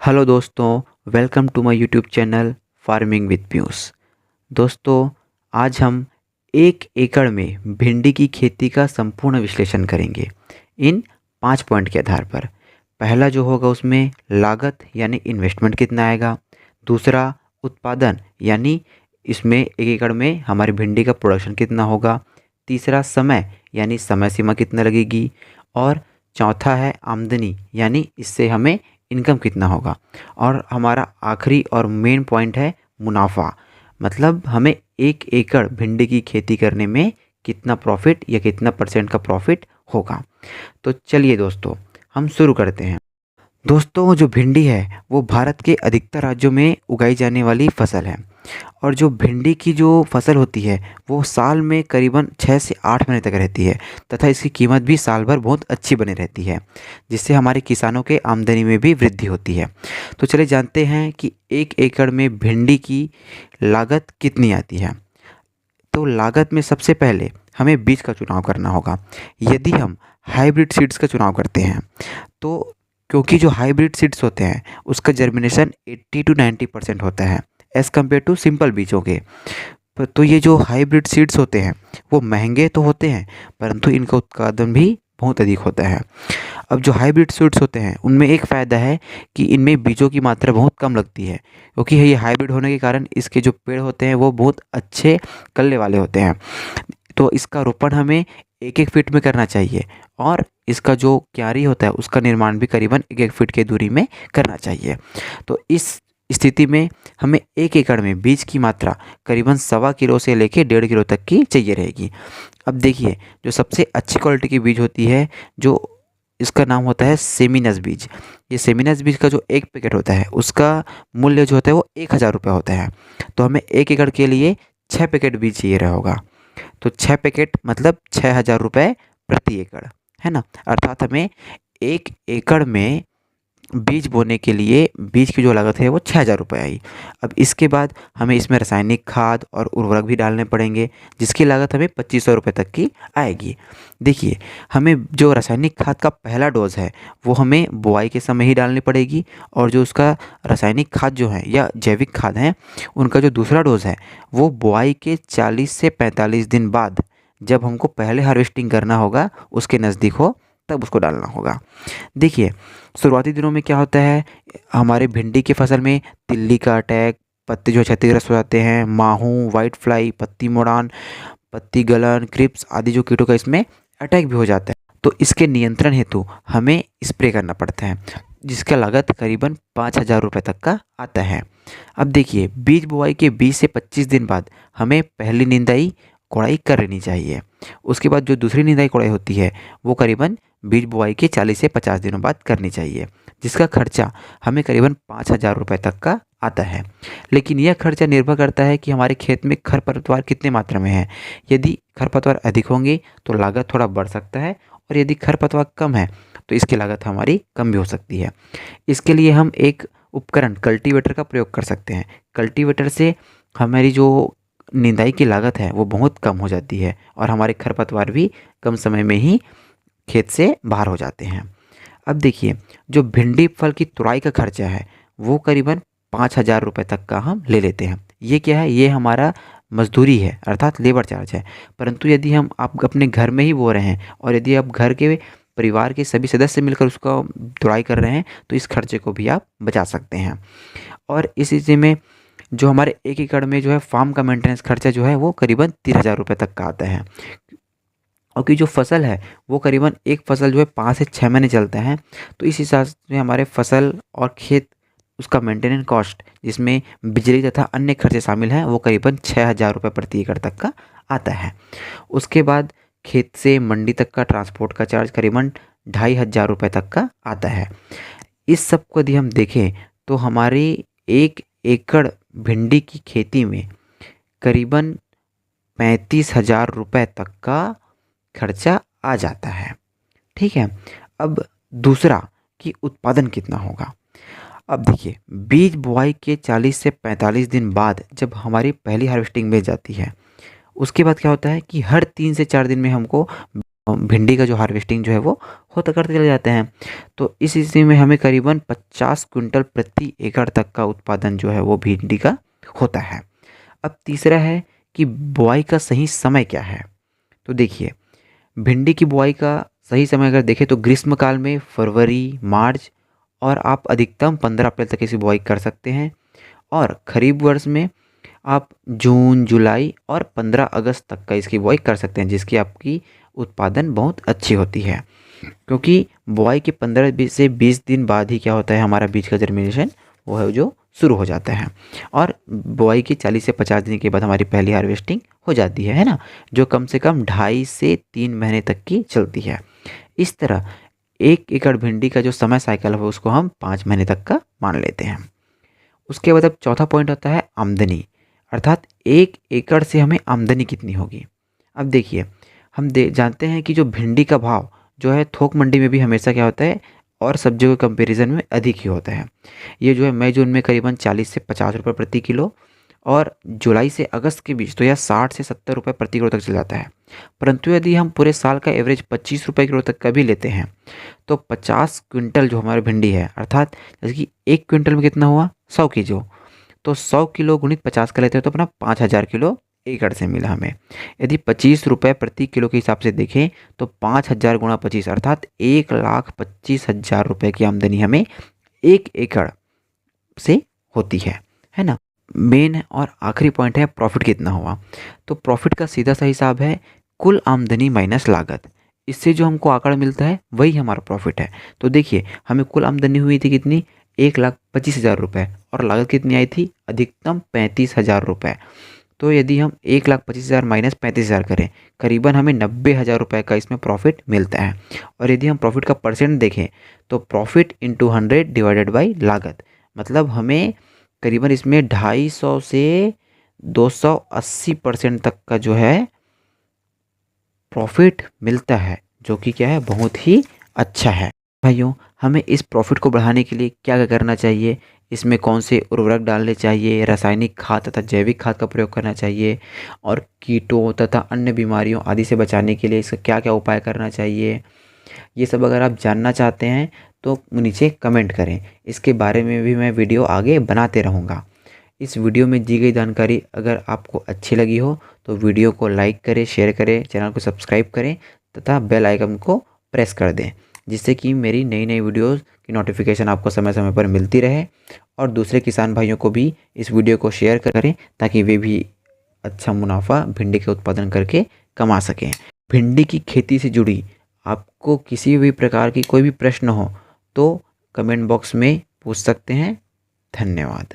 Hello दोस्तों, welcome to my YouTube channel farming with Piyush. दोस्तों, आज हम 1 एकड़ में भिंडी की खेती का संपूर्ण विश्लेषण करेंगे इन 5 पॉइंट के आधार पर। पहला जो होगा उसमें लागत यानी इन्वेस्टमेंट कितना आएगा। दूसरा, उत्पादन यानी इसमें 1 एकड़ में हमारी भिंडी का प्रोडक्शन कितना होगा। तीसरा, समय यानी समय सीमा कितना लगेगी। और चौथा है आमदनी यानी इससे हमें इनकम कितना होगा। और हमारा आखिरी और मेन पॉइंट है मुनाफा, मतलब हमें 1 एकड़ भिंडी की खेती करने में कितना प्रॉफिट या कितना परसेंट का प्रॉफिट होगा। तो चलिए दोस्तों, हम शुरू करते हैं। दोस्तों, जो भिंडी है वो भारत के अधिकतर राज्यों में उगाई जाने वाली फसल है। और जो भिंडी की जो फसल होती है वो साल में करीबन 6 से 8 महीने तक रहती है तथा इसकी कीमत भी साल भर बहुत अच्छी बनी रहती है, जिससे हमारे किसानों के आमदनी में भी वृद्धि होती है। तो चलिए जानते हैं कि 1 एकड़ में भिंडी की लागत कितनी आती है। तो लागत में सबसे पहले हमें बीज का चुनाव करना होगा। यदि हम हाइब्रिड सीड्स का चुनाव करते हैं तो क्योंकि जो हाइब्रिड सीड्स होते हैं उसका जर्मिनेशन 80 to 90% होता है एज़ कम्पेयर टू सिंपल बीजों के। तो ये जो हाइब्रिड सीड्स होते हैं वो महंगे तो होते हैं, परंतु इनका उत्पादन भी बहुत अधिक होता है। अब जो हाइब्रिड सीड्स होते हैं उनमें एक फ़ायदा है कि इनमें बीजों की मात्रा बहुत कम लगती है, क्योंकि ये हाइब्रिड होने के कारण इसके जो पेड़ होते हैं वो बहुत अच्छे कलने वाले होते हैं। तो इसका रोपण हमें 1-1 फीट में करना चाहिए और इसका जो क्यारी होता है उसका निर्माण भी करीबन 1-1 फीट की दूरी में करना चाहिए। तो इस स्थिति में हमें 1 एकड़ में बीज की मात्रा करीबन 1.25 किलो से लेके 1.5 किलो तक की चाहिए रहेगी। अब देखिए, जो सबसे अच्छी क्वालिटी की बीज होती है, जो इसका नाम होता है सेमिनस बीज। ये सेमिनस बीज का जो एक पैकेट होता है उसका मूल्य जो होता है वो 1,000 रुपये होता है। तो हमें 1 एकड़ के लिए 6 पैकेट बीज चाहिए रहा होगा। तो 6 पैकेट मतलब 6,000 रुपये प्रति एकड़, है ना। अर्थात हमें 1 एकड़ में बीज बोने के लिए बीज की जो लागत है वो 6,000 रुपये आई। अब इसके बाद हमें इसमें रासायनिक खाद और उर्वरक भी डालने पड़ेंगे, जिसकी लागत हमें 2,500 रुपये तक की आएगी। देखिए, हमें जो रासायनिक खाद का पहला डोज है वो हमें बुआई के समय ही डालनी पड़ेगी, और जो उसका रासायनिक खाद जो है या जैविक खाद है उनका जो दूसरा डोज है वो बुआई के 40 से 45 दिन बाद, जब हमको पहले हार्वेस्टिंग करना होगा उसके नज़दीक हो तब उसको डालना होगा। देखिए, शुरुआती दिनों में क्या होता है, हमारे भिंडी की फसल में तिल्ली का अटैक, पत्ते जो क्षतिग्रस्त हो जाते हैं, माहू, वाइट फ्लाई, पत्ती मुड़ान, पत्ती गलन, क्रिप्स आदि जो कीटों का इसमें अटैक भी हो जाता है। तो इसके नियंत्रण हेतु हमें स्प्रे करना पड़ता है, जिसका लागत करीबन 5,000 रुपये तक का आता है। अब देखिए, बीज बुआई के 20 से 25 दिन बाद हमें पहली निंदाई कोड़ाई कर लेनी चाहिए। उसके बाद जो दूसरी निंदाई कोड़ाई होती है वो करीबन बीज बुआई के 40 से 50 दिनों बाद करनी चाहिए, जिसका खर्चा हमें करीबन 5,000 रुपये तक का आता है। लेकिन यह खर्चा निर्भर करता है कि हमारे खेत में खरपतवार कितने मात्रा में है। यदि खरपतवार अधिक होंगे तो लागत थोड़ा बढ़ सकता है, और यदि खरपतवार कम है तो इसकी लागत हमारी कम भी हो सकती है। इसके लिए हम एक उपकरण कल्टीवेटर का प्रयोग कर सकते हैं। कल्टीवेटर से हमारी जो निंदाई की लागत है वो बहुत कम हो जाती है, और हमारे खरपतवार भी कम समय में ही खेत से बाहर हो जाते हैं। अब देखिए, जो भिंडी फल की तुड़ाई का खर्चा है वो करीबन 5,000 रुपये तक का हम ले लेते हैं। ये क्या है, ये हमारा मजदूरी है, अर्थात लेबर चार्ज है। परंतु यदि आप अपने घर में ही बो रहे हैं और यदि आप घर के परिवार के सभी सदस्य मिलकर उसका तुड़ाई कर रहे हैं तो इस खर्चे को भी आप बचा सकते हैं। और इस स्थिति में जो हमारे 1 एकड़ में जो है फार्म का मेंटेनेंस खर्चा जो है वो करीबन 3,000 रुपये तक का आता है। और कि जो फसल है वो करीबन एक फसल जो है 5 से 6 महीने चलता है। तो इस हिसाब से हमारे फसल और खेत उसका मेंटेनेंस कॉस्ट, जिसमें बिजली तथा अन्य खर्चे शामिल हैं, वो करीबन 6,000 रुपये प्रति एकड़ तक का आता है। उसके बाद खेत से मंडी तक का ट्रांसपोर्ट का चार्ज करीबन 2,500 रुपये तक का आता है। इस सब को यदि हम देखें तो हमारी 1 एकड़ भिंडी की खेती में करीबन 35,000 रुपये तक का खर्चा आ जाता है। ठीक है। अब दूसरा कि उत्पादन कितना होगा। अब देखिए, बीज बुआई के 40 से 45 दिन बाद जब हमारी पहली हार्वेस्टिंग में जाती है, उसके बाद क्या होता है कि हर 3 से 4 दिन में हमको भिंडी का जो हार्वेस्टिंग जो है वो होता करते चले जाते हैं। तो इस स्थिति में हमें करीबन 50 क्विंटल प्रति एकड़ तक का उत्पादन जो है वो भिंडी का होता है। अब तीसरा है कि बुआई का सही समय क्या है। तो देखिए, भिंडी की बुआई का सही समय अगर देखें तो ग्रीष्मकाल में फरवरी, मार्च और आप अधिकतम 15 अप्रैल तक इसकी बुआई कर सकते हैं। और खरीफ वर्ष में आप जून, जुलाई और 15 अगस्त तक का इसकी बुआई कर सकते हैं, जिसकी आपकी उत्पादन बहुत अच्छी होती है। क्योंकि बुआई के 15 से 20 दिन बाद ही क्या होता है, हमारा बीज का जर्मिनेशन वो है जो शुरू हो जाता है। और बुआई के 40 से 50 दिन के बाद हमारी पहली हार्वेस्टिंग हो जाती है ना, जो कम से कम 2.5 से 3 महीने तक की चलती है। इस तरह 1 एकड़ भिंडी का जो समय साइकिल है उसको हम 5 महीने तक का मान लेते हैं। उसके बाद अब चौथा पॉइंट होता है आमदनी, अर्थात 1 एकड़ से हमें आमदनी कितनी होगी। अब देखिए, हम जानते हैं कि जो भिंडी का भाव जो है थोक मंडी में भी हमेशा क्या होता है और सब्जियों के कंपैरिजन में अधिक ही होता है। ये जो है मई जून में करीबन 40 से 50 रुपये प्रति किलो और जुलाई से अगस्त के बीच तो यह 60 से 70 रुपये प्रति किलो तक चल जाता है। परंतु यदि हम पूरे साल का एवरेज 25 रुपये किलो तक का भी लेते हैं तो 50 क्विंटल जो हमारी भिंडी है, अर्थात जैसे कि 1 क्विंटल में कितना हुआ 100 किलो, तो 100 किलो गुणित 50 का लेते हैं तो अपना 5000 किलो एकड़ से मिला हमें। यदि 25 रुपये प्रति किलो के हिसाब से देखें तो 5000 गुणा 25 अर्थात 1,25,000 रुपये की आमदनी हमें 1 एकड़ से होती है ना। मेन और आखिरी पॉइंट है प्रॉफिट कितना हुआ। तो प्रॉफिट का सीधा सा हिसाब है कुल आमदनी माइनस लागत। इससे जो हमको आंकड़ा मिलता है वही हमारा प्रॉफिट है। तो देखिए, हमें कुल आमदनी हुई थी कितनी, 1,25,000 रुपये और लागत कितनी आई थी, अधिकतम 35,000 रुपये। तो यदि हम 1,25,000 माइनस 35,000 करें, करीबन हमें 90,000 रुपये का इसमें प्रॉफिट मिलता है। और यदि हम प्रॉफिट का परसेंट देखें तो प्रॉफिट इंटू 100 डिवाइडेड बाई लागत, मतलब हमें करीबन इसमें 250 से 280% तक का जो है प्रॉफिट मिलता है, जो कि क्या है बहुत ही अच्छा है। भाइयों, हमें इस प्रॉफिट को बढ़ाने के लिए क्या क्या करना चाहिए, इसमें कौन से उर्वरक डालने चाहिए, रासायनिक खाद तथा जैविक खाद का प्रयोग करना चाहिए और कीटों तथा अन्य बीमारियों आदि से बचाने के लिए इसका क्या क्या उपाय करना चाहिए, ये सब अगर आप जानना चाहते हैं तो नीचे कमेंट करें। इसके बारे में भी मैं वीडियो आगे बनाते रहूँगा। इस वीडियो में दी गई जानकारी अगर आपको अच्छी लगी हो तो वीडियो को लाइक करें, शेयर करें, चैनल को सब्सक्राइब करें तथा बेल आइकन को प्रेस कर दें, जिससे कि मेरी नई नई वीडियोस की नोटिफिकेशन आपको समय समय पर मिलती रहे। और दूसरे किसान भाइयों को भी इस वीडियो को शेयर करें ताकि वे भी अच्छा मुनाफा भिंडी के उत्पादन करके कमा सकें। भिंडी की खेती से जुड़ी आपको किसी भी प्रकार की कोई भी प्रश्न हो तो कमेंट बॉक्स में पूछ सकते हैं। धन्यवाद।